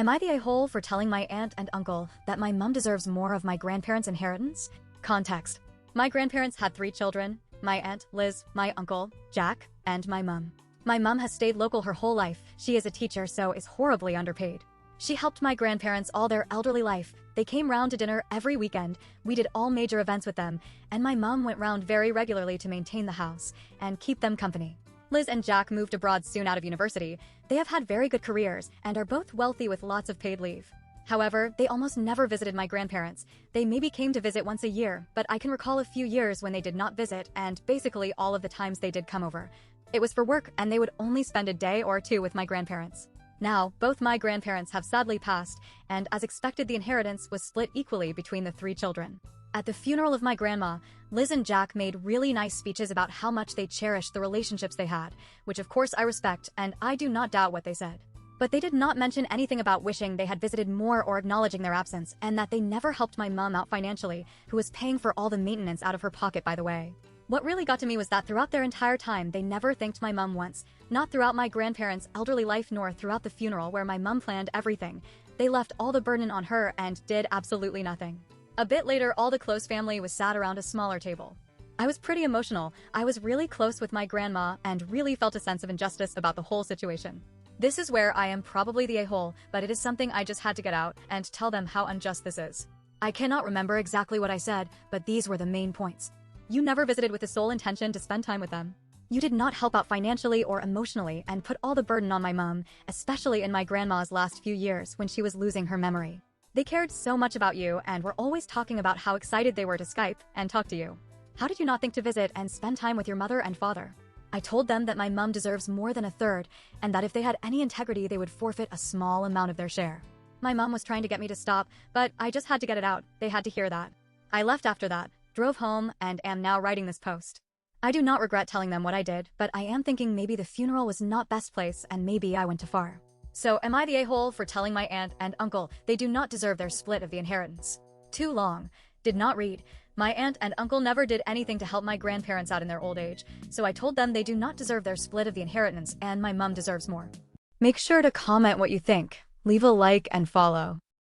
Am I the a-hole for telling my aunt and uncle that my mom deserves more of my grandparents' inheritance? Context. My grandparents had 3 children: my aunt, Liz, my uncle, Jack, and my mom. My mom has stayed local her whole life. She is a teacher, so is horribly underpaid. She helped my grandparents all their elderly life. They came round to dinner every weekend. We did all major events with them, and my mom went round very regularly to maintain the house and keep them company. Liz and Jack moved abroad soon out of university. They have had very good careers and are both wealthy with lots of paid leave. However, they almost never visited my grandparents. They maybe came to visit once a year, but I can recall a few years when they did not visit, and basically all of the times they did come over, it was for work, and they would only spend a day or 2 with my grandparents. Now, both my grandparents have sadly passed, and as expected, the inheritance was split equally between the 3 children. At the funeral of my grandma, Liz and Jack made really nice speeches about how much they cherished the relationships they had, which of course I respect, and I do not doubt what they said. But they did not mention anything about wishing they had visited more or acknowledging their absence, and that they never helped my mom out financially, who was paying for all the maintenance out of her pocket, by the way. What really got to me was that throughout their entire time, they never thanked my mom once, not throughout my grandparents' elderly life nor throughout the funeral where my mom planned everything. They left all the burden on her and did absolutely nothing. A bit later, all the close family was sat around a smaller table. I was pretty emotional. I was really close with my grandma and really felt a sense of injustice about the whole situation. This is where I am probably the a-hole, but it is something I just had to get out and tell them how unjust this is. I cannot remember exactly what I said, but these were the main points. You never visited with the sole intention to spend time with them. You did not help out financially or emotionally and put all the burden on my mom, especially in my grandma's last few years when she was losing her memory. They cared so much about you and were always talking about how excited they were to Skype and talk to you. How did you not think to visit and spend time with your mother and father? I told them that my mom deserves more than a third, and that if they had any integrity, they would forfeit a small amount of their share. My mom was trying to get me to stop, but I just had to get it out. They had to hear that. I left after that, drove home, and am now writing this post. I do not regret telling them what I did, but I am thinking maybe the funeral was not best place and maybe I went too far. So am I the a-hole for telling my aunt and uncle they do not deserve their split of the inheritance? Too long. Did not read. My aunt and uncle never did anything to help my grandparents out in their old age, so I told them they do not deserve their split of the inheritance and my mom deserves more. Make sure to comment what you think. Leave a like and follow.